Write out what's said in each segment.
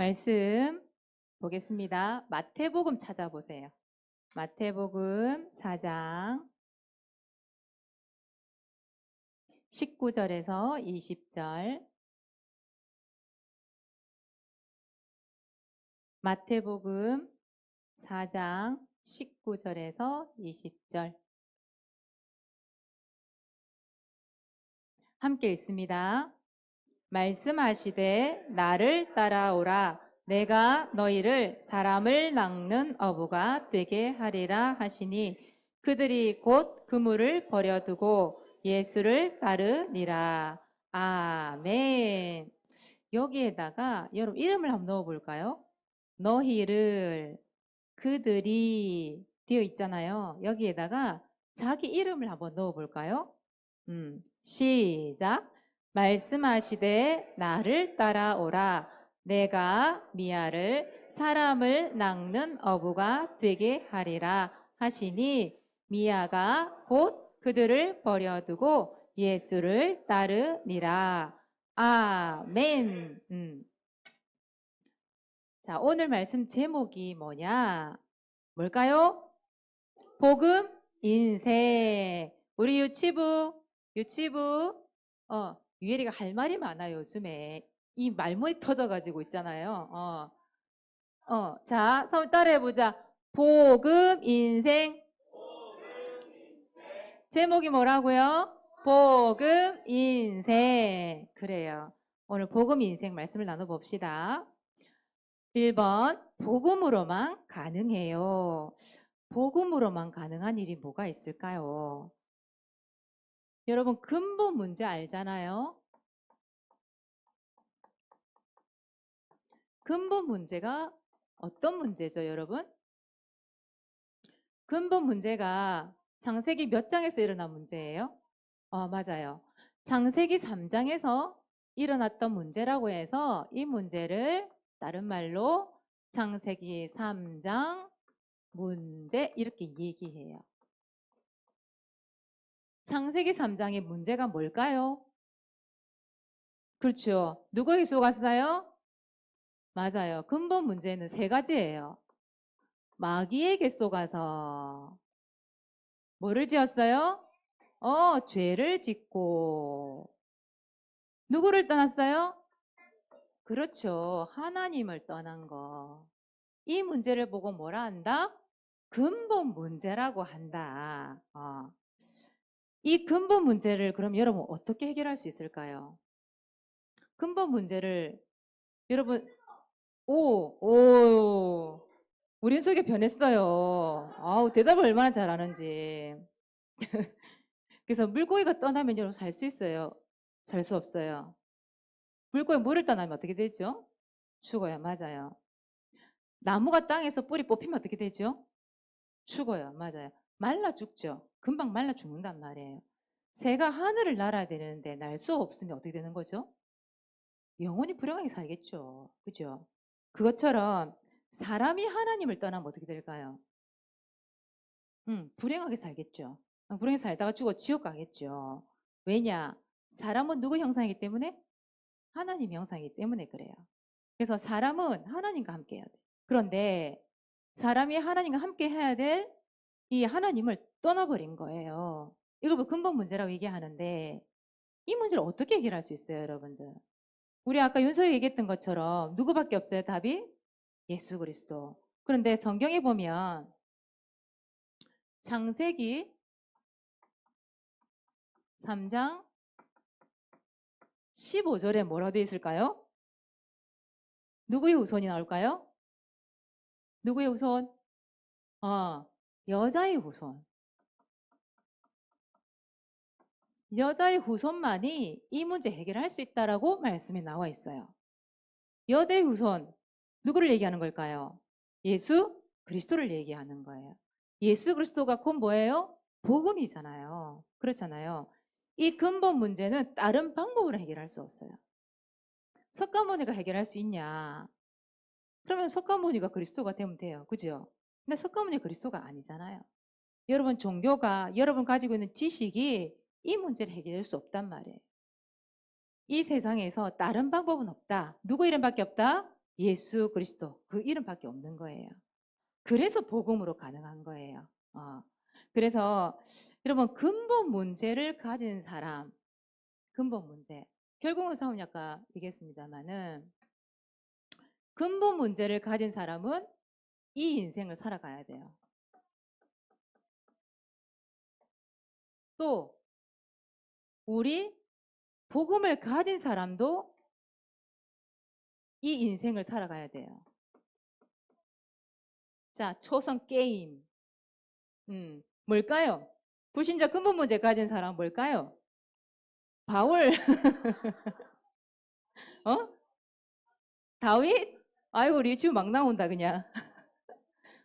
말씀 보겠습니다. 마태복음 찾아보세요. 마태복음 4장 19절에서 20절. 마태복음 4장 19절에서 20절. 함께 읽습니다. 말씀하시되 나를 따라오라. 내가 너희를 사람을 낚는 어부가 되게 하리라 하시니 그들이 곧 그물을 버려두고 예수를 따르니라. 아멘. 여기에다가 여러분 이름을 한번 넣어볼까요? 너희를, 그들이 되어 있잖아요. 여기에다가 자기 이름을 한번 넣어볼까요? 시작. 말씀하시되 나를 따라오라. 내가 미아를 사람을 낚는 어부가 되게 하리라 하시니 미아가 곧 그들을 버려두고 예수를 따르니라. 아멘. 자, 오늘 말씀 제목이 뭐냐? 뭘까요? 복음 인생. 우리 유치부, 유혜리가 할 말이 많아요, 요즘에. 이 말문이 터져가지고 있잖아요. 자, 한번 따라해보자. 복음 인생. 제목이 뭐라고요? 복음 인생. 그래요. 오늘 복음 인생 말씀을 나눠봅시다. 1번, 복음으로만 가능해요. 복음으로만 가능한 일이 뭐가 있을까요? 여러분, 근본 문제 알잖아요? 근본 문제가 어떤 문제죠, 여러분? 근본 문제가 창세기 몇 장에서 일어난 문제예요? 맞아요. 창세기 3장에서 일어났던 문제라고 해서 이 문제를 다른 말로 창세기 3장 문제 이렇게 얘기해요. 창세기 3장의 문제가 뭘까요? 그렇죠. 누구에게 속았어요? 맞아요. 근본 문제는 세 가지예요. 마귀에게 속아서 뭐를 지었어요? 죄를 짓고. 누구를 떠났어요? 그렇죠. 하나님을 떠난 거. 이 문제를 보고 뭐라 한다? 근본 문제라고 한다. 이 근본 문제를 그럼 여러분 어떻게 해결할 수 있을까요? 근본 문제를 여러분 우리 윤석이 변했어요. 아우, 대답을 얼마나 잘하는지. 그래서 물고기가 떠나면 여러분 살 수 있어요? 살 수 없어요? 물고기 물을 떠나면 어떻게 되죠? 죽어요. 맞아요. 나무가 땅에서 뿌리 뽑히면 어떻게 되죠? 죽어요. 맞아요. 말라 죽죠. 금방 말라 죽는단 말이에요. 새가 하늘을 날아야 되는데 날 수 없으면 어떻게 되는 거죠? 영원히 불행하게 살겠죠. 그죠? 그것처럼 사람이 하나님을 떠나면 어떻게 될까요? 불행하게 살겠죠. 불행하게 살다가 죽어 지옥 가겠죠. 왜냐? 사람은 누구 형상이기 때문에? 하나님 형상이기 때문에 그래요. 그래서 사람은 하나님과 함께 해야 돼. 그런데 사람이 하나님과 함께 해야 될 이 하나님을 떠나버린 거예요. 이걸 뭐 근본 문제라고 얘기하는데 이 문제를 어떻게 해결할 수 있어요, 여러분들? 우리 아까 윤석이 얘기했던 것처럼 누구밖에 없어요, 답이? 예수 그리스도. 그런데 성경에 보면 창세기 3장 15절에 뭐라고 되어 있을까요? 누구의 후손이 나올까요? 누구의 후손? 여자의 후손. 여자의 후손만이 이 문제 해결할 수 있다라고 말씀에 나와 있어요. 여자의 후손, 누구를 얘기하는 걸까요? 예수 그리스도를 얘기하는 거예요. 예수 그리스도가 곧 뭐예요? 복음이잖아요. 그렇잖아요. 이 근본 문제는 다른 방법으로 해결할 수 없어요. 석가모니가 해결할 수 있냐? 그러면 석가모니가 그리스도가 되면 돼요. 그죠? 근데 석가모니가 그리스도가 아니잖아요. 여러분 종교가 여러분 가지고 있는 지식이 이 문제를 해결할 수 없단 말이에요. 이 세상에서 다른 방법은 없다. 누구 이름밖에 없다? 예수 그리스도 그 이름밖에 없는 거예요. 그래서 복음으로 가능한 거예요. 그래서 여러분 근본 문제를 가진 사람, 근본 문제. 결국은 사모님 아까 얘기했습니다마는 근본 문제를 가진 사람은 이 인생을 살아가야 돼요. 또 우리 복음을 가진 사람도 이 인생을 살아가야 돼요. 자, 초성 게임. 뭘까요? 불신자 근본 문제 가진 사람 뭘까요? 바울, 어? 다윗? 아이고, 리치우 막 나온다, 그냥.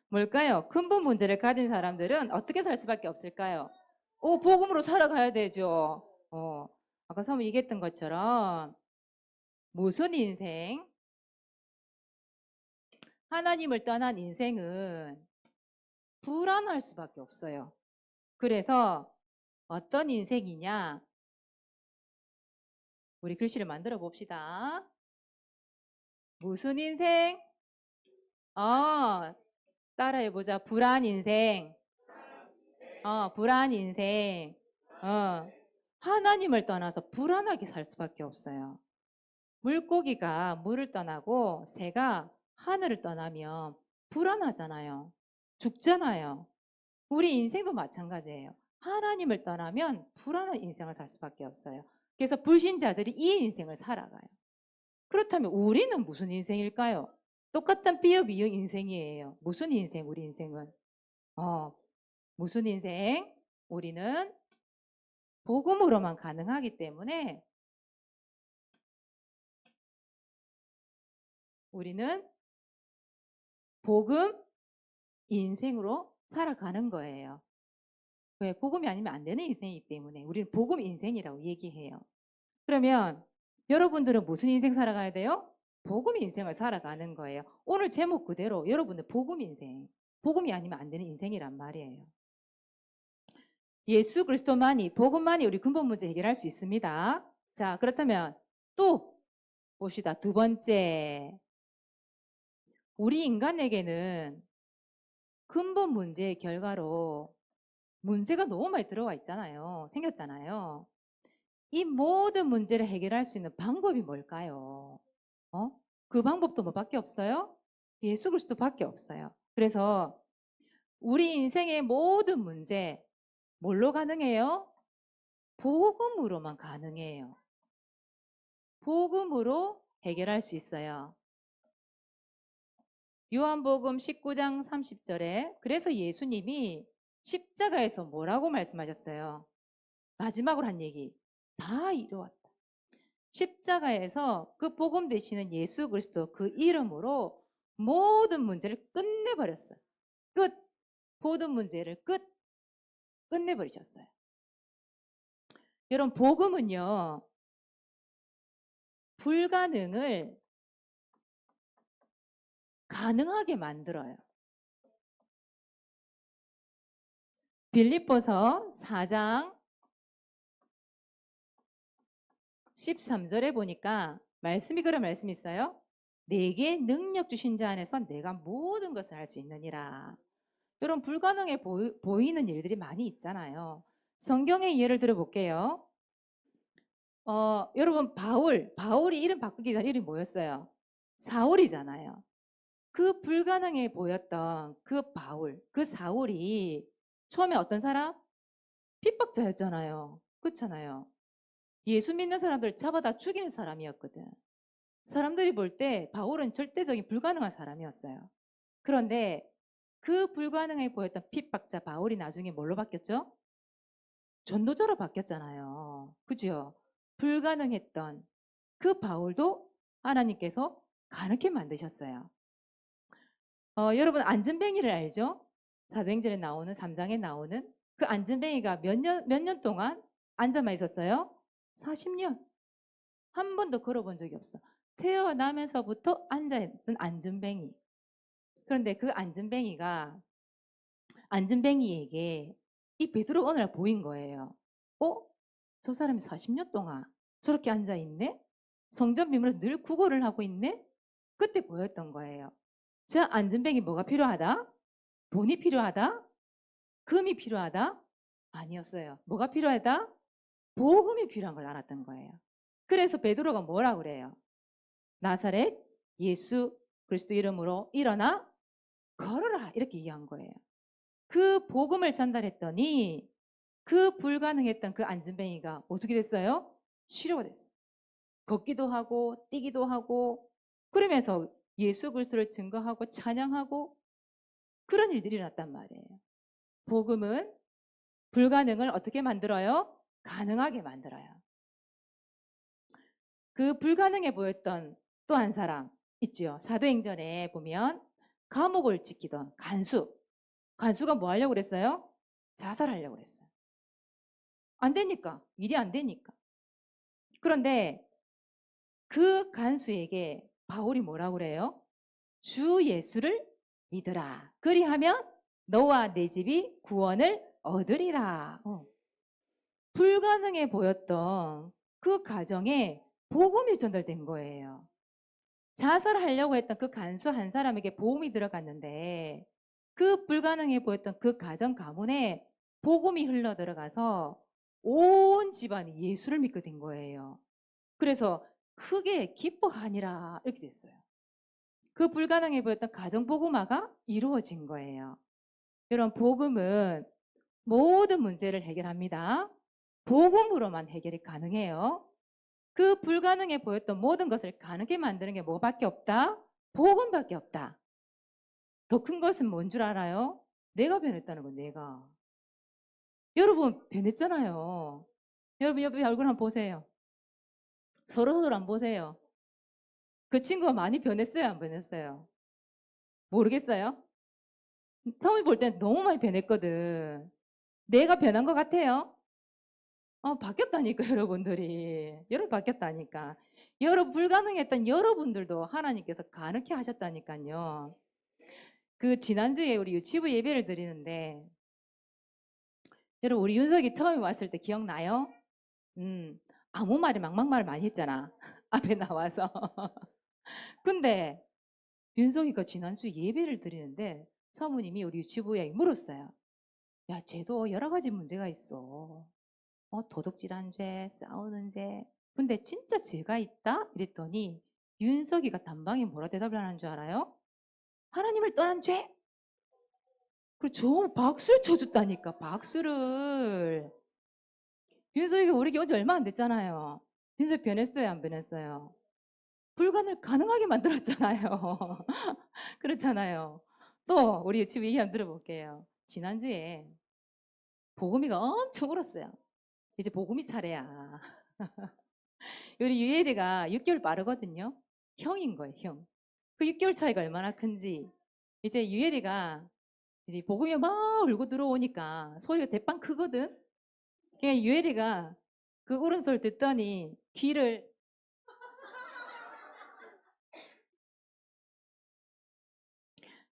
뭘까요? 근본 문제를 가진 사람들은 어떻게 살 수밖에 없을까요? 복음으로 살아가야 되죠. 아까 사모님 얘기했던 것처럼 무슨 인생? 하나님을 떠난 인생은 불안할 수밖에 없어요. 그래서 어떤 인생이냐? 우리 글씨를 만들어 봅시다. 무슨 인생? 따라해보자. 불안 인생. 불안 인생. 하나님을 떠나서 불안하게 살 수밖에 없어요. 물고기가 물을 떠나고 새가 하늘을 떠나면 불안하잖아요. 죽잖아요. 우리 인생도 마찬가지예요. 하나님을 떠나면 불안한 인생을 살 수밖에 없어요. 그래서 불신자들이 이 인생을 살아가요. 그렇다면 우리는 무슨 인생일까요? 똑같은 비어비어 인생이에요. 무슨 인생, 우리 인생은? 무슨 인생? 우리는 복음으로만 가능하기 때문에 우리는 복음 인생으로 살아가는 거예요. 왜? 복음이 아니면 안 되는 인생이기 때문에 우리는 복음 인생이라고 얘기해요. 그러면 여러분들은 무슨 인생 살아가야 돼요? 복음 인생을 살아가는 거예요. 오늘 제목 그대로 여러분들 복음 인생, 복음이 아니면 안 되는 인생이란 말이에요. 예수 그리스도만이, 복음만이 우리 근본 문제 해결할 수 있습니다. 자, 그렇다면 또 봅시다. 두 번째, 우리 인간에게는 근본 문제의 결과로 문제가 너무 많이 들어와 있잖아요. 생겼잖아요. 이 모든 문제를 해결할 수 있는 방법이 뭘까요? 그 방법도 뭐밖에 없어요? 예수 그리스도밖에 없어요. 그래서 우리 인생의 모든 문제 뭘로 가능해요? 복음으로만 가능해요. 복음으로 해결할 수 있어요. 요한복음 19장 30절에 그래서 예수님이 십자가에서 뭐라고 말씀하셨어요? 마지막으로 한 얘기. 다 이루었다. 십자가에서 그 복음 되시는 예수 그리스도 그 이름으로 모든 문제를 끝내버렸어요. 끝. 모든 문제를 끝내버리셨어요. 여러분, 복음은요, 불가능을 가능하게 만들어요. 빌립보서 4장 13절에 보니까 말씀이 그런 말씀이 있어요. 내게 능력 주신 자 안에서 내가 모든 것을 할 수 있느니라. 여러분, 불가능해 보이는 일들이 많이 있잖아요. 성경의 예를 들어볼게요. 여러분, 바울이 이름 바꾸기 전 이름이 뭐였어요? 사울이잖아요. 그 불가능해 보였던 그 바울, 그 사울이 처음에 어떤 사람? 핍박자였잖아요. 그렇잖아요. 예수 믿는 사람들 잡아다 죽이는 사람이었거든. 사람들이 볼 때 바울은 절대적인 불가능한 사람이었어요. 그런데 그 불가능해 보였던 핍박자 바울이 나중에 뭘로 바뀌었죠? 전도자로 바뀌었잖아요. 그죠? 불가능했던 그 바울도 하나님께서 가능케 만드셨어요. 여러분 안전뱅이를 알죠? 사도행전에 나오는 3장에 나오는 그 안전뱅이가 몇 년 동안 앉아만 있었어요? 40년. 한 번도 걸어본 적이 없어. 태어나면서부터 앉아있던 안전뱅이. 그런데 그 안전뱅이에게 이 베드로 어느 날 보인 거예요. 저 사람이 40년 동안 저렇게 앉아있네? 성전 비밀에서 늘 구걸을 하고 있네? 그때 보였던 거예요. 저 안전뱅이 뭐가 필요하다? 돈이 필요하다? 금이 필요하다? 아니었어요. 뭐가 필요하다? 복음이 필요한 걸 알았던 거예요. 그래서 베드로가 뭐라 그래요? 나사렛 예수 그리스도 이름으로 일어나 걸어라 이렇게 얘기한 거예요. 그 복음을 전달했더니 그 불가능했던 그 안전뱅이가 어떻게 됐어요? 치료가 됐어요. 걷기도 하고 뛰기도 하고 그러면서 예수 그리스도를 증거하고 찬양하고 그런 일들이 일어났단 말이에요. 복음은 불가능을 어떻게 만들어요? 가능하게 만들어요. 그 불가능해 보였던 또 한 사람 있죠. 사도행전에 보면 감옥을 지키던 간수가 뭐 하려고 그랬어요? 자살하려고 그랬어요. 안 되니까. 일이 안 되니까. 그런데 그 간수에게 바울이 뭐라고 그래요? 주 예수를 믿으라. 그리하면 너와 내 집이 구원을 얻으리라. 불가능해 보였던 그 가정에 복음이 전달된 거예요. 자살하려고 했던 그 간수 한 사람에게 복음이 들어갔는데 그 불가능해 보였던 그 가정 가문에 복음이 흘러 들어가서 온 집안이 예수를 믿게 된 거예요. 그래서 크게 기뻐하니라 이렇게 됐어요. 그 불가능해 보였던 가정 복음화가 이루어진 거예요. 여러분 복음은 모든 문제를 해결합니다. 복음으로만 해결이 가능해요. 그 불가능해 보였던 모든 것을 가능하게 만드는 게 뭐밖에 없다? 복음밖에 없다. 더 큰 것은 뭔 줄 알아요? 내가 변했다는 건 내가. 여러분 변했잖아요. 여러분 옆에 얼굴 한번 보세요. 서로 한번 보세요. 그 친구가 많이 변했어요? 안 변했어요? 모르겠어요? 처음에 볼 땐 너무 많이 변했거든. 내가 변한 것 같아요? 바뀌었다니까 여러분들이. 여러분 바뀌었다니까. 여러분 불가능했던 여러분들도 하나님께서 가능케 하셨다니까요. 그 지난주에 우리 유치부 예배를 드리는데 여러분 우리 윤석이 처음에 왔을 때 기억나요? 아무 말이 막막말을 많이 했잖아. 앞에 나와서. 근데 윤석이가 지난주 예배를 드리는데 사모님이 우리 유치부에 물었어요. 야, 쟤도 여러 가지 문제가 있어. 도둑질한 죄, 싸우는 죄. 근데 진짜 죄가 있다? 이랬더니 윤석이가 단방에 뭐라 대답을 하는 줄 알아요? 하나님을 떠난 죄? 그렇죠. 박수를 쳐줬다니까, 박수를. 윤석이가 우리 게 언제 얼마 안 됐잖아요. 윤석 변했어요, 안 변했어요? 불가능을 가능하게 만들었잖아요. 그렇잖아요. 또 우리 유치부 얘기 한번 들어볼게요. 지난주에 보금이가 엄청 울었어요. 이제 보금이 차례야. 우리 유예리가 6개월 빠르거든요. 형인 거예요, 형. 그 6개월 차이가 얼마나 큰지. 이제 유예리가 이제 보금이 막 울고 들어오니까 소리가 대빵 크거든. 그냥 유예리가 그 울은 소리 듣더니 귀를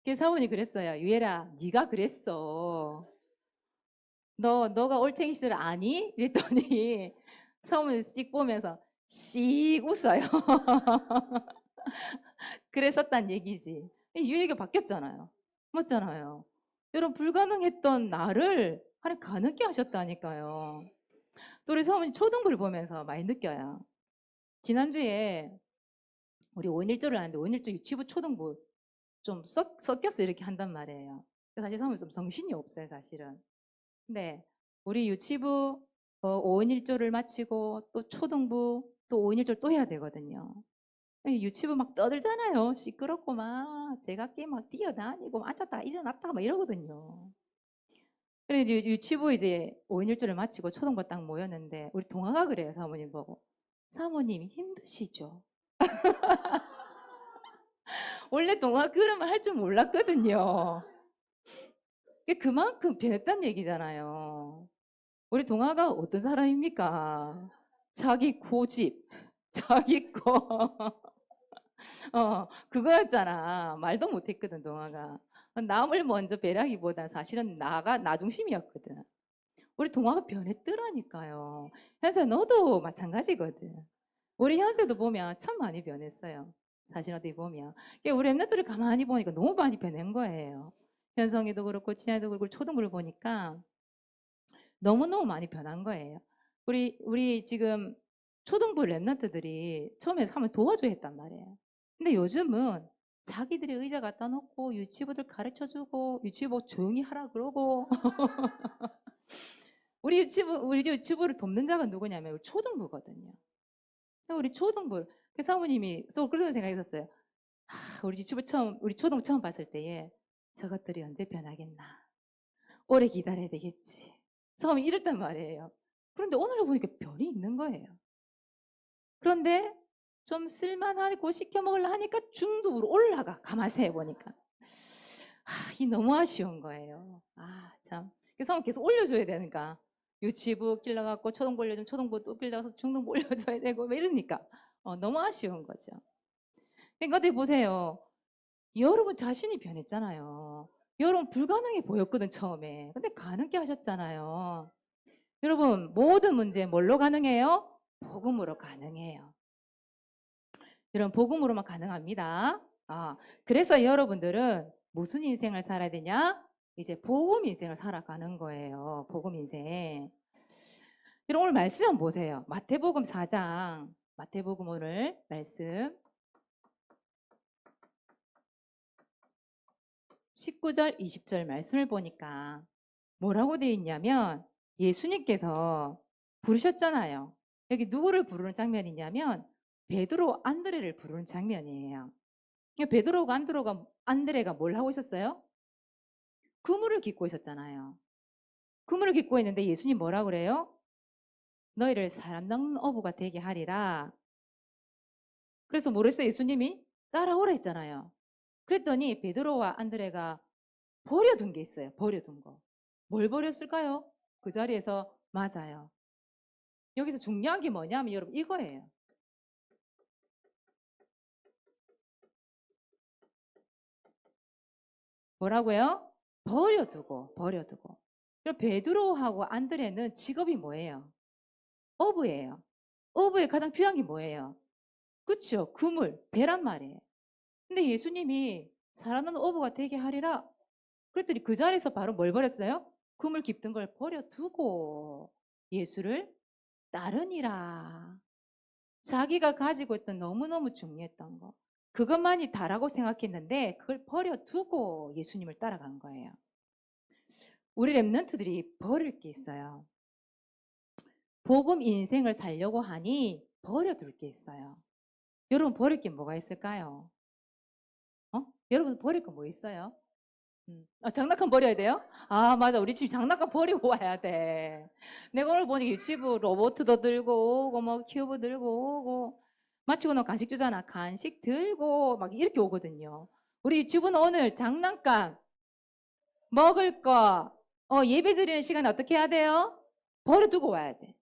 그 사모님 그랬어요. 유예라, 네가 그랬어. 너가 올챙이 시절 아니? 이랬더니 사모님 씩 보면서 씩 웃어요. 그랬었단 얘기지. 유예가 바뀌었잖아요. 맞잖아요. 여러분 불가능했던 나를 하나님 가능케 하셨다니까요. 또 우리 사모님 초등부를 보면서 많이 느껴요. 지난주에 우리 5인1조를 하는데 5인1조 유치부 초등부 좀 섞여서 이렇게 한단 말이에요. 사실 사모님 좀 정신이 없어요, 사실은. 근데 우리 유치부 5인1조를 마치고 또 초등부 또 5인1조를 또 해야 되거든요. 유치부 막 떠들잖아요. 시끄럽고 막 제각기 막 뛰어다니고 앉았다 일어났다 막 이러거든요. 그래서 유치부 이제 5인1조를 마치고 초등부 딱 모였는데 우리 동아가 그래요. 사모님 보고. 사모님 힘드시죠? 원래 동아 그런 말 할 줄 몰랐거든요. 그만큼 변했다는 얘기잖아요. 우리 동아가 어떤 사람입니까? 자기 고집, 자기 거. 그거였잖아. 말도 못했거든, 동아가. 남을 먼저 배려하기보단 사실은 나 중심이었거든. 우리 동아가 변했더라니까요. 현세 너도 마찬가지거든. 우리 현세도 보면 참 많이 변했어요. 사실 어디 보면. 우리 랩런트를 가만히 보니까 너무 많이 변한 거예요. 현성이도 그렇고 진아도 그렇고 초등부를 보니까 너무너무 많이 변한 거예요. 우리 지금 초등부 랩런트들이 처음에 하면 도와줘야 했단 말이에요. 근데 요즘은 자기들이 의자 갖다 놓고 유치부들 가르쳐주고 유치부 조용히 하라 그러고 우리 유치부를 돕는 자가 누구냐면 우리 초등부거든요. 우리 초등부 그 사모님이 또 그런 생각했었어요. 우리 초등 처음 봤을 때에 저것들이 언제 변하겠나. 오래 기다려야 되겠지. 사모님이 이랬단 말이에요. 그런데 오늘 보니까 변이 있는 거예요. 그런데 좀 쓸만하고 시켜 먹으려 하니까 중도로 올라가. 가마세 보니까. 이 너무 아쉬운 거예요. 참. 그래서 계속 올려줘야 되니까. 유치부 길러갖고 초등부 올려주면 초등부 또 길러서 중등부 올려줘야 되고 뭐 이러니까 너무 아쉬운 거죠. 그러니까 어디 보세요. 여러분 자신이 변했잖아요. 여러분 불가능해 보였거든 처음에. 근데 가능케 하셨잖아요. 여러분 모든 문제 뭘로 가능해요? 복음으로 가능해요. 여러분 복음으로만 가능합니다. 그래서 여러분들은 무슨 인생을 살아야 되냐? 이제 복음 인생을 살아가는 거예요. 복음 인생. 여러분 오늘 말씀 한번 보세요. 마태복음 4장. 마태복음 오늘 말씀 19절 20절 말씀을 보니까 뭐라고 되어 있냐면 예수님께서 부르셨잖아요. 여기 누구를 부르는 장면이냐면 베드로 안드레를 부르는 장면이에요. 베드로가 안드레가 뭘 하고 있었어요? 그물을 깃고 있었잖아요. 그물을 깃고 있는데 예수님 뭐라 그래요? 너희를 사람 낚는 어부가 되게 하리라. 그래서 뭐랬어요? 예수님이 따라오라 했잖아요. 그랬더니 베드로와 안드레가 버려둔 게 있어요. 버려둔 거. 뭘 버렸을까요? 그 자리에서 맞아요. 여기서 중요한 게 뭐냐면 여러분 이거예요. 뭐라고요? 버려두고. 그럼 베드로하고 안드레는 직업이 뭐예요? 어부예요. 어부에 가장 필요한 게 뭐예요? 그렇죠. 그물, 배란 말이에요. 근데 예수님이 살아나는 어부가 되게 하리라. 그랬더니 그 자리에서 바로 뭘 버렸어요? 그물 깊은 걸 버려두고 예수를 따르니라. 자기가 가지고 있던 너무너무 중요했던 거. 그것만이 다라고 생각했는데 그걸 버려두고 예수님을 따라간 거예요. 우리 랩런트들이 버릴 게 있어요. 복음 인생을 살려고 하니 버려둘 게 있어요. 여러분 버릴 게 뭐가 있을까요? 여러분 버릴 거 뭐 있어요? 장난감 버려야 돼요? 맞아. 우리 지금 장난감 버리고 와야 돼. 내가 오늘 보니 유치부 로봇도 들고 오고, 뭐 큐브 들고 오고, 마치고 너 간식 주잖아. 간식 들고 막 이렇게 오거든요. 우리 유치부는 오늘 장난감, 먹을 거, 예배 드리는 시간에 어떻게 해야 돼요? 버려두고 와야 돼.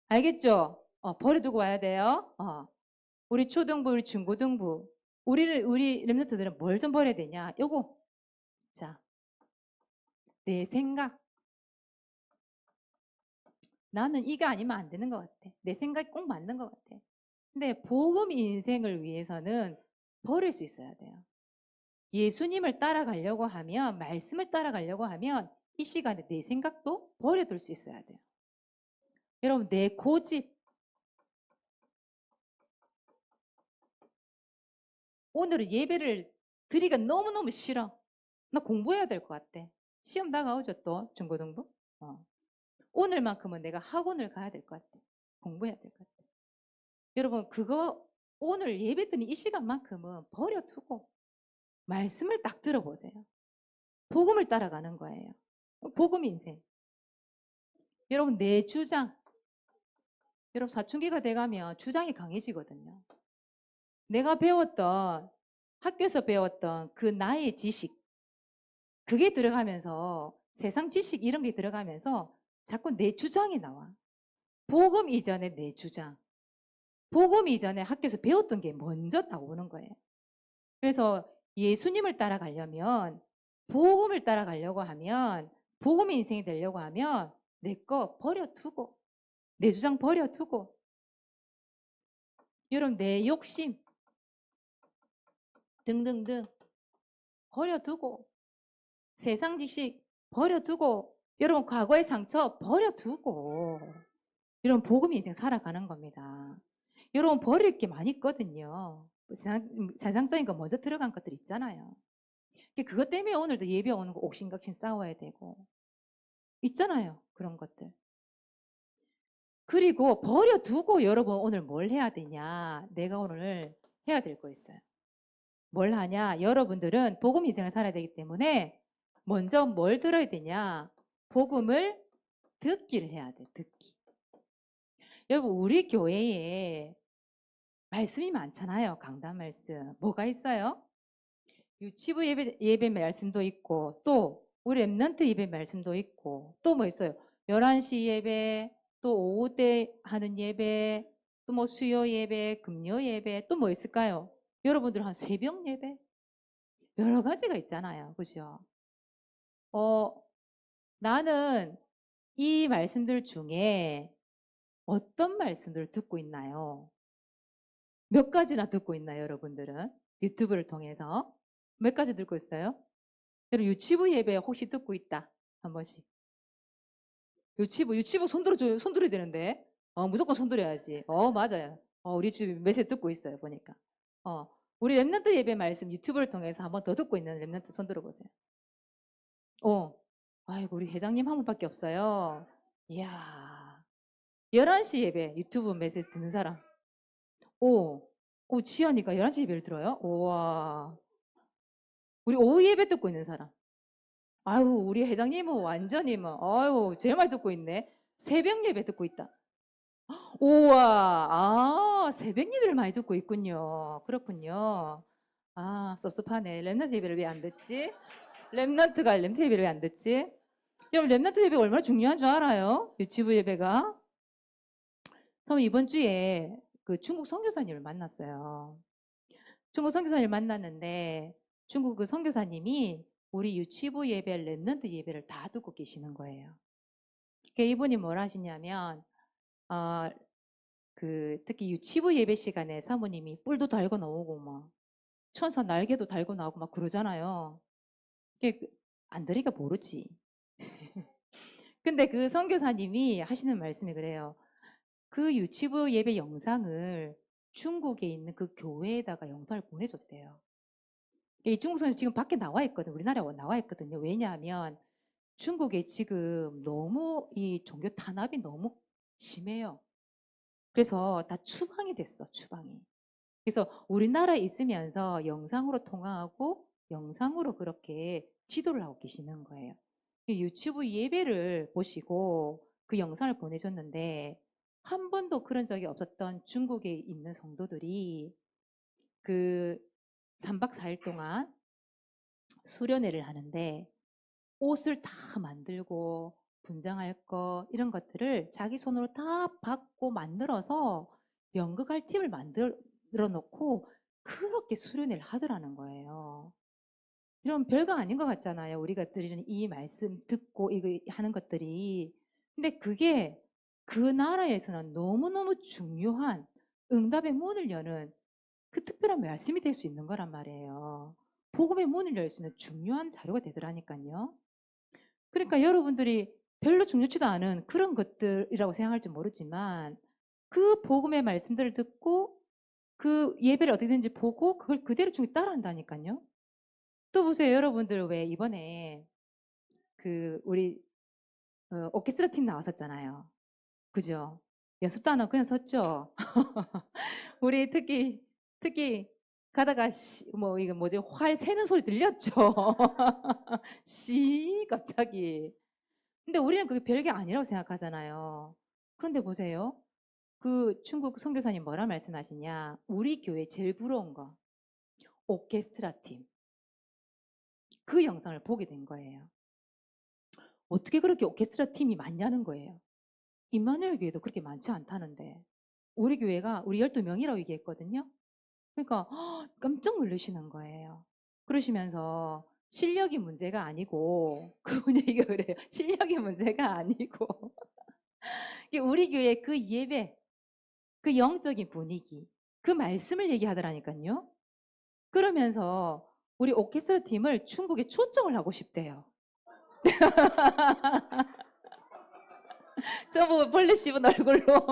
알겠죠? 버려두고 와야 돼요. 우리 초등부, 우리 중고등부, 우리 랩런트들은 뭘 좀 버려야 되냐? 요거. 자, 내 생각. 나는 이게 아니면 안 되는 것 같아. 내 생각이 꼭 맞는 것 같아. 근데 복음 인생을 위해서는 버릴 수 있어야 돼요. 예수님을 따라가려고 하면, 말씀을 따라가려고 하면 이 시간에 내 생각도 버려둘 수 있어야 돼요. 여러분, 내 고집. 오늘은 예배를 드리기가 너무너무 싫어. 나 공부해야 될 것 같아. 시험 다가오죠, 또 중고등부. 오늘만큼은 내가 학원을 가야 될 것 같아. 공부해야 될 것 같아. 여러분 그거 오늘 예배 드린 이 시간만큼은 버려두고 말씀을 딱 들어보세요. 복음을 따라가는 거예요. 복음 인생. 여러분 내 주장. 여러분 사춘기가 돼가면 주장이 강해지거든요. 내가 배웠던 학교에서 배웠던 그 나의 지식 그게 들어가면서 세상 지식 이런 게 들어가면서 자꾸 내 주장이 나와. 복음 이전에 내 주장. 복음 이전에 학교에서 배웠던 게 먼저 나오는 거예요. 그래서 예수님을 따라가려면 복음을 따라가려고 하면 복음의 인생이 되려고 하면 내 거 버려두고 내 주장 버려두고 여러분 내 욕심 등등등 버려두고 세상 지식 버려두고 여러분 과거의 상처 버려두고 여러분 복음 인생 살아가는 겁니다. 여러분 버릴 게 많이 있거든요. 세상적인 거 먼저 들어간 것들 있잖아요. 그것 때문에 오늘도 예배 오는 거 옥신각신 싸워야 되고 있잖아요. 그런 것들. 그리고 버려두고 여러분 오늘 뭘 해야 되냐. 내가 오늘 해야 될 거 있어요. 뭘 하냐. 여러분들은 복음 인생을 살아야 되기 때문에 먼저 뭘 들어야 되냐. 복음을 듣기를 해야 돼. 듣기. 여러분 우리 교회에 말씀이 많잖아요. 강단 말씀. 뭐가 있어요? 유치부 예배 말씀도 있고 또 우리 랩런트 예배 말씀도 있고 또 뭐 있어요? 11시 예배, 또 오후 때 하는 예배, 또 뭐 수요 예배, 금요 예배, 또 뭐 있을까요? 여러분들 한 새벽 예배? 여러 가지가 있잖아요. 그죠? 나는 이 말씀들 중에 어떤 말씀들을 듣고 있나요? 몇 가지나 듣고 있나요, 여러분들은? 유튜브를 통해서. 몇 가지 듣고 있어요? 여러분 유치부 예배 혹시 듣고 있다? 한 번씩. 유치부 손들어줘요. 손들어야 되는데. 무조건 손들어야지. 맞아요. 우리 집 메시지 듣고 있어요, 보니까. 우리 랩런트 예배 말씀 유튜브를 통해서 한 번 더 듣고 있는 랩런트 손들어 보세요. 아이고, 우리 회장님 한 분밖에 없어요. 이야. 11시 예배 유튜브 메시지 듣는 사람. 지연이가 11시 예배를 들어요? 우와. 우리 오후 예배 듣고 있는 사람. 아유, 우리 회장님은 완전히 제일 많이 듣고 있네. 새벽 예배 듣고 있다. 우와, 새벽 예배를 많이 듣고 있군요. 그렇군요. 섭섭하네. 랩넌트 예배를 왜 안 듣지? 랩넌트 예배를 왜 안 듣지? 여러분, 랩넌트 예배가 얼마나 중요한 줄 알아요? 유치부 예배가. 그럼 이번 주에 그 중국 선교사님을 만났어요. 중국 선교사님을 만났는데 중국 그 선교사님이 우리 유치부 예배, 랩넌트 예배를 다 듣고 계시는 거예요. 이분이 뭘 하시냐면 특히 유치부 예배 시간에 사모님이 뿔도 달고 나오고 천사 날개도 달고 나오고 그러잖아요. 안 들으니까 모르지. 근데 그 선교사님이 하시는 말씀이 그래요. 그 유치부 예배 영상을 중국에 있는 그 교회에다가 영상을 보내줬대요. 이 중국 선교 지금 밖에 나와 있거든. 우리나라에 나와 있거든요. 왜냐하면 중국에 지금 너무 이 종교 탄압이 너무 심해요. 그래서 다 추방이 됐어, 추방이. 그래서 우리나라에 있으면서 영상으로 통화하고 영상으로 그렇게 지도를 하고 계시는 거예요. 유튜브 예배를 보시고 그 영상을 보내줬는데 한 번도 그런 적이 없었던 중국에 있는 성도들이 그 3박 4일 동안 수련회를 하는데 옷을 다 만들고 분장할 거 이런 것들을 자기 손으로 다 받고 만들어서 연극할 팀을 만들어 놓고 그렇게 수련회를 하더라는 거예요. 이런 별거 아닌 것 같잖아요. 우리가 드리는 이 말씀 듣고 이거 하는 것들이. 근데 그게 그 나라에서는 너무너무 중요한 응답의 문을 여는 그 특별한 말씀이 될 수 있는 거란 말이에요. 복음의 문을 열 수 있는 중요한 자료가 되더라니까요. 그러니까 여러분들이 별로 중요치도 않은 그런 것들이라고 생각할지 모르지만 그 복음의 말씀들을 듣고 그 예배를 어떻게 되는지 보고 그걸 그대로 중에 따라한다니까요. 또 보세요. 여러분들 왜 이번에 우리 오케스트라 팀 나왔었잖아요. 그죠? 연습도 안 하고 그냥 섰죠. 우리 특히 가다가 이거 뭐지? 활 새는 소리 들렸죠. 갑자기. 근데 우리는 그게 별게 아니라고 생각하잖아요. 그런데 보세요. 그 중국 선교사님 뭐라 말씀하시냐? 우리 교회 제일 부러운 거 오케스트라 팀. 그 영상을 보게 된 거예요. 어떻게 그렇게 오케스트라 팀이 많냐는 거예요. 임마누엘 교회도 그렇게 많지 않다는데 우리 교회가 우리 12명이라고 얘기했거든요. 그러니까 깜짝 놀라시는 거예요. 그러시면서 실력이 문제가 아니고 그분 얘기가 그래요. 실력이 문제가 아니고 우리 교회 그 예배, 그 영적인 분위기, 그 말씀을 얘기하더라니까요. 그러면서 우리 오케스트라 팀을 중국에 초청을 하고 싶대요. 저보고 벌레 씹은 얼굴로.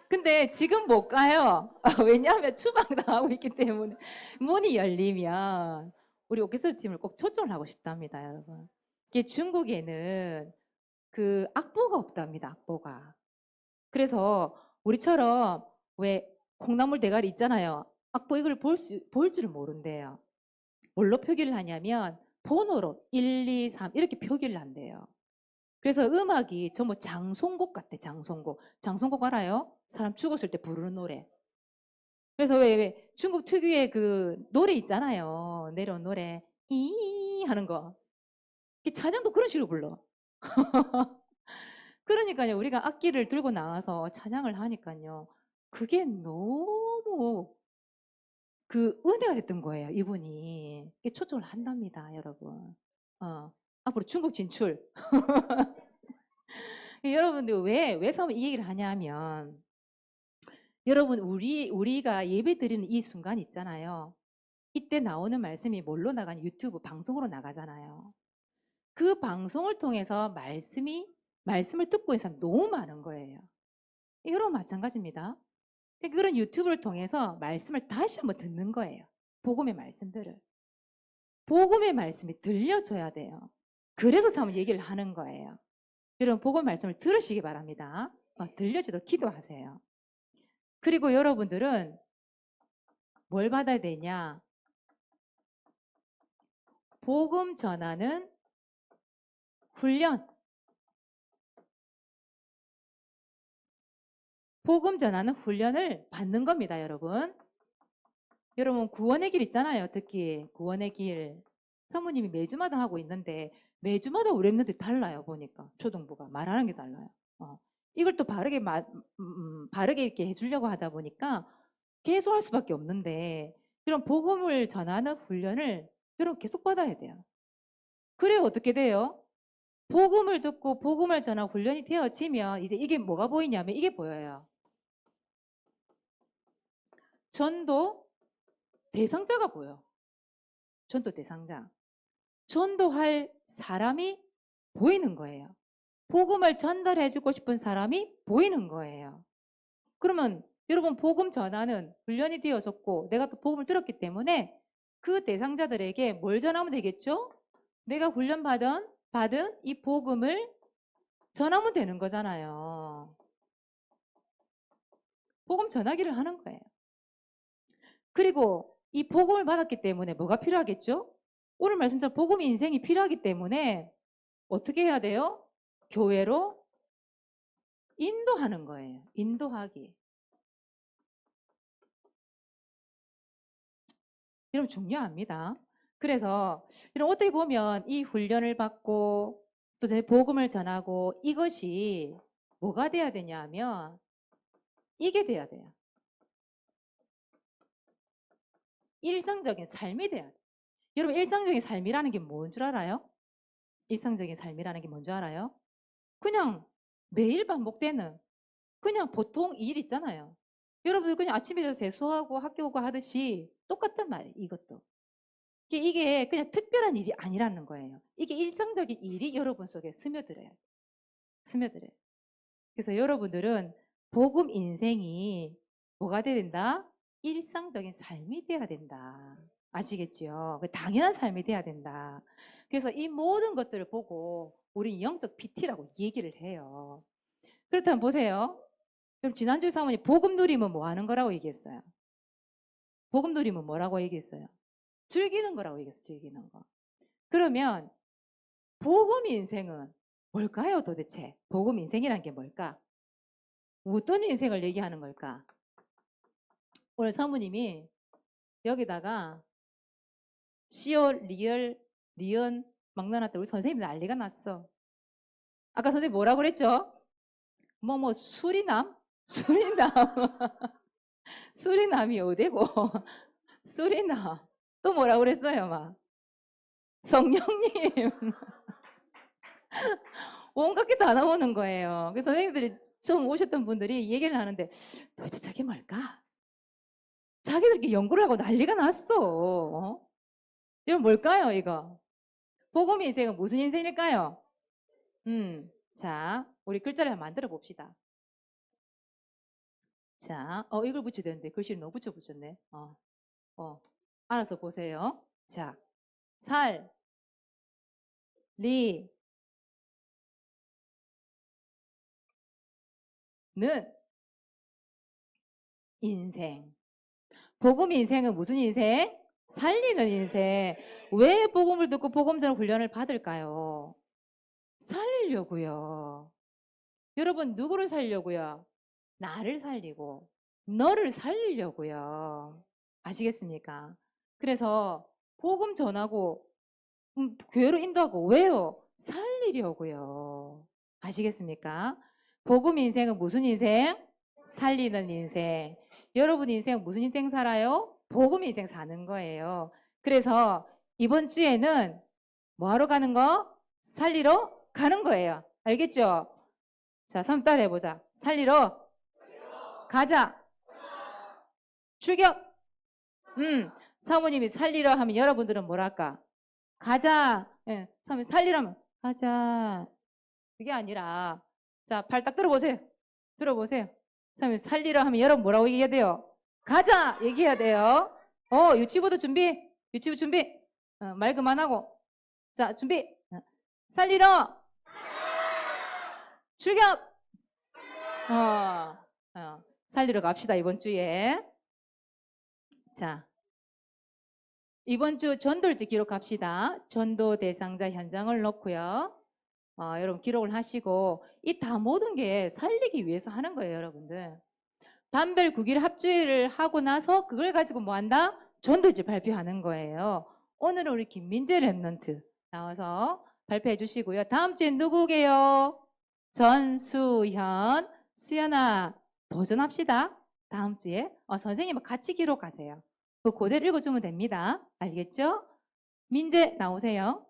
근데 지금 못 가요. 왜냐하면 추방당하고 있기 때문에. 문이 열리면 우리 오케스트라 팀을 꼭 초청을 하고 싶답니다, 여러분. 이게 중국에는 그 악보가 없답니다, 악보가. 그래서 우리처럼 왜 콩나물 대가리 있잖아요. 악보 이걸 볼 줄을 모른대요. 뭘로 표기를 하냐면 번호로 1, 2, 3 이렇게 표기를 한대요. 그래서 음악이 전부 장송곡 같아, 장송곡. 장송곡 알아요? 사람 죽었을 때 부르는 노래. 그래서 왜 중국 특유의 그 노래 있잖아요. 내려온 노래. 이 하는 거. 찬양도 그런 식으로 불러. 그러니까요, 우리가 악기를 들고 나와서 찬양을 하니까요. 그게 너무 그 은혜가 됐던 거예요, 이분이. 초청을 한답니다, 여러분. 앞으로 중국 진출. 여러분들 왜 사람 이 얘기를 하냐면, 여러분, 우리가 예배 드리는 이 순간 있잖아요. 이때 나오는 말씀이 뭘로 나가냐? 유튜브 방송으로 나가잖아요. 그 방송을 통해서 말씀을 듣고 있는 사람 너무 많은 거예요. 여러분 마찬가지입니다. 그런 유튜브를 통해서 말씀을 다시 한번 듣는 거예요. 복음의 말씀들을. 복음의 말씀이 들려줘야 돼요. 그래서 사람 얘기를 하는 거예요. 여러분 복음 말씀을 들으시기 바랍니다. 들려주도록 기도하세요. 그리고 여러분들은 뭘 받아야 되냐? 복음 전하는 훈련. 복음 전하는 훈련을 받는 겁니다, 여러분. 여러분 구원의 길 있잖아요. 특히 구원의 길. 사모님이 매주마다 하고 있는데 매주마다 우리 랩런트 달라요. 보니까 초등부가 말하는 게 달라요. 이걸 또 바르게 이렇게 해주려고 하다 보니까 계속 할 수밖에 없는데 이런 복음을 전하는 훈련을 여러분 계속 받아야 돼요. 그래야 어떻게 돼요? 복음을 듣고 복음을 전하는 훈련이 되어지면 이제 이게 뭐가 보이냐면 이게 보여요. 전도 대상자가 보여. 전도 대상자. 전도할 사람이 보이는 거예요. 복음을 전달해주고 싶은 사람이 보이는 거예요. 그러면 여러분 복음 전하는 훈련이 되어졌고 내가 또 복음을 들었기 때문에 그 대상자들에게 뭘 전하면 되겠죠? 내가 훈련받은 이 복음을 전하면 되는 거잖아요. 복음 전하기를 하는 거예요. 그리고 이 복음을 받았기 때문에 뭐가 필요하겠죠? 오늘 말씀처럼 복음 인생이 필요하기 때문에 어떻게 해야 돼요? 교회로 인도하는 거예요. 인도하기. 여러분 중요합니다. 그래서 여러분 어떻게 보면 이 훈련을 받고 또 복음을 전하고 이것이 뭐가 돼야 되냐면 이게 돼야 돼요. 일상적인 삶이 돼야 돼요. 여러분 일상적인 삶이라는 게 뭔 줄 알아요? 일상적인 삶이라는 게 뭔 줄 알아요? 그냥 매일 반복되는 그냥 보통 일 있잖아요. 여러분들 그냥 아침에 일어나서 세수하고 학교 오고 하듯이 똑같단 말이에요. 이것도. 이게 그냥 특별한 일이 아니라는 거예요. 이게 일상적인 일이 여러분 속에 스며들어요. 스며들어요. 그래서 여러분들은 복음 인생이 뭐가 돼야 된다? 일상적인 삶이 돼야 된다. 아시겠죠? 당연한 삶이 돼야 된다. 그래서 이 모든 것들을 보고 우리 영적 PT라고 얘기를 해요. 그렇다면 보세요. 그럼 지난주에 사모님 복음 누리면 뭐 하는 거라고 얘기했어요? 복음 누리면 뭐라고 얘기했어요? 즐기는 거라고 얘기했어요. 즐기는 거. 그러면 복음 인생은 뭘까요 도대체? 복음 인생이란 게 뭘까? 어떤 인생을 얘기하는 걸까? 오늘 사모님이 여기다가 시오 리얼 니은 막 넣어놨다. 우리 선생님들 난리가 났어. 아까 선생님 뭐라고 그랬죠? 수리남? 수리남. 수리남이 어디고? 수리남. 또 뭐라고 그랬어요, 막? 성령님. 온갖 게 다 나오는 거예요. 그래서 선생님들이 처음 오셨던 분들이 얘기를 하는데 도대체 저게 뭘까? 자기들끼리 연구를 하고 난리가 났어. 어? 이건 뭘까요, 이거? 복음 인생은 무슨 인생일까요? 자, 우리 글자를 한번 만들어 봅시다. 자, 이걸 붙여야 되는데 글씨를 너무 붙였네. 알아서 보세요. 자, 살, 리, 는 인생. 복음 인생은 무슨 인생? 살리는 인생. 왜 복음을 듣고 복음전 훈련을 받을까요? 살리려고요. 여러분 누구를 살리려고요? 나를 살리고 너를 살리려고요. 아시겠습니까? 그래서 복음 전하고 교회로 인도하고 왜요? 살리려고요. 아시겠습니까? 복음 인생은 무슨 인생? 살리는 인생. 여러분 인생 무슨 인생 살아요? 복음 인생 사는 거예요. 그래서 이번 주에는 뭐 하러 가는 거? 살리러 가는 거예요. 알겠죠? 자, 3달 해보자. 살리러 가자. 출격. 사모님이 살리러 하면 여러분들은 뭐랄까? 가자. 예, 사모님 살리러 하면 가자. 그게 아니라 자, 팔 딱 들어보세요. 들어보세요. 사모님 살리러 하면 여러분 뭐라고 얘기해야 돼요? 가자. 얘기해야 돼요. 유치부도 준비. 유치부 준비. 말 그만하고. 자, 준비. 살리러 출격. 살리러 갑시다, 이번 주에. 자, 이번 주 전도일지 기록합시다. 전도 대상자 현장을 넣고요. 여러분 기록을 하시고 이 다 모든 게 살리기 위해서 하는 거예요, 여러분들. 반별 9일 합주일을 하고 나서 그걸 가지고 뭐 한다? 전도일지 발표하는 거예요. 오늘은 우리 김민재 랩런트 나와서 발표해 주시고요. 다음 주엔 누구게요? 전수현. 수연아, 도전합시다. 다음 주에. 선생님은 같이 기록하세요. 그대로 읽어주면 됩니다. 알겠죠? 민재 나오세요.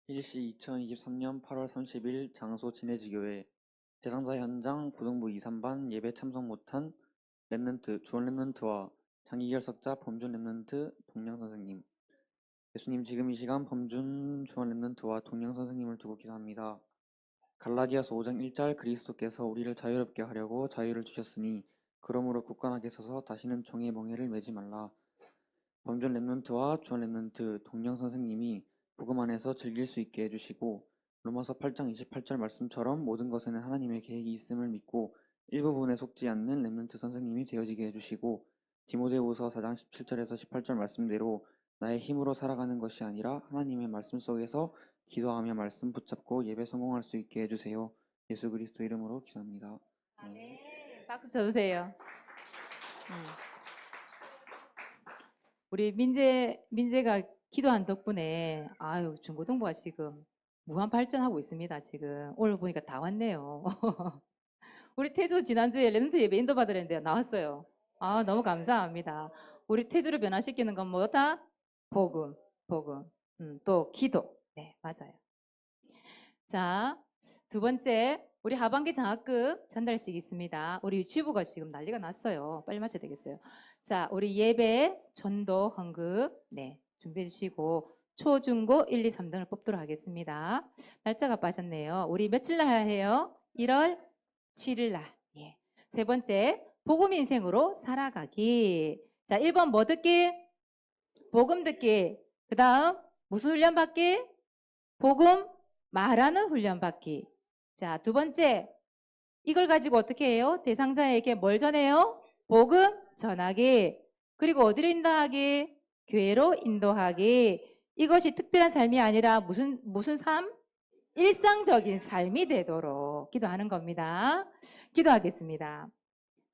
일시 2023년 8월 30일 장소 진해지교회 대상자 현장 고등부 2, 3반 예배 참석 못한 랩런트 주원 랩런트와 장기 결석자 범준 랩런트 동영 선생님. 예수님, 지금 이 시간 범준 주원 랩런트와 동영 선생님을 두고 기도합니다. 갈라디아서 5장 1절 그리스도께서 우리를 자유롭게 하려고 자유를 주셨으니 그러므로 굳건하게 서서 다시는 종의 멍에를 매지 말라. 범준 랩런트와 주원 랩런트 동영 선생님이 복음 안에서 즐길 수 있게 해주시고 로마서 8장 28절 말씀처럼 모든 것에는 하나님의 계획이 있음을 믿고 일부분에 속지 않는 랩런트 선생님이 되어지게 해주시고 디모데후서 4장 17절에서 18절 말씀대로 나의 힘으로 살아가는 것이 아니라 하나님의 말씀 속에서 기도하며 말씀 붙잡고 예배 성공할 수 있게 해주세요. 예수 그리스도 이름으로 기도합니다. 아멘. 박수 쳐주세요. 우리 민재가 기도한 덕분에 중고등부가 지금 무한 발전하고 있습니다. 지금 오늘 보니까 다 왔네요. 우리 태주 지난주에 랩런트 예배 인도 받으랬는데 나왔어요. 너무 감사합니다. 우리 태주를 변화시키는 건 뭐다? 복음. 또 기도. 네, 맞아요. 자, 두 번째, 우리 하반기 장학금 전달식 있습니다. 우리 유치부가 지금 난리가 났어요. 빨리 맞춰야 되겠어요. 자, 우리 예배, 전도, 헌금, 네, 준비해 주시고, 초, 중, 고 1, 2, 3등을 뽑도록 하겠습니다. 날짜가 빠졌네요. 우리 며칠 날 해요? 1월 7일 날. 예. 세 번째, 복음 인생으로 살아가기. 자, 1번 뭐 듣기? 복음 듣기. 그 다음, 무슨 훈련 받기? 복음 말하는 훈련 받기. 자, 두 번째, 이걸 가지고 어떻게 해요? 대상자에게 뭘 전해요? 복음 전하기. 그리고 어디로 인도하기? 교회로 인도하기. 이것이 특별한 삶이 아니라 무슨 삶? 일상적인 삶이 되도록 기도하는 겁니다. 기도하겠습니다.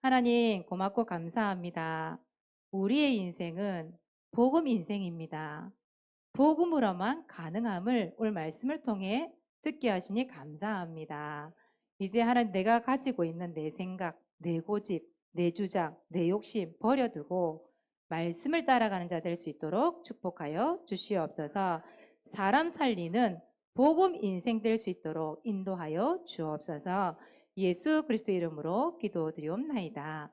하나님 고맙고 감사합니다. 우리의 인생은 복음 인생입니다. 복음으로만 가능함을 오늘 말씀을 통해 듣게 하시니 감사합니다. 이제 하나님 내가 가지고 있는 내 생각, 내 고집, 내 주장, 내 욕심 버려두고 말씀을 따라가는 자 될 수 있도록 축복하여 주시옵소서. 사람 살리는 복음 인생 될 수 있도록 인도하여 주옵소서. 예수 그리스도 이름으로 기도드리옵나이다.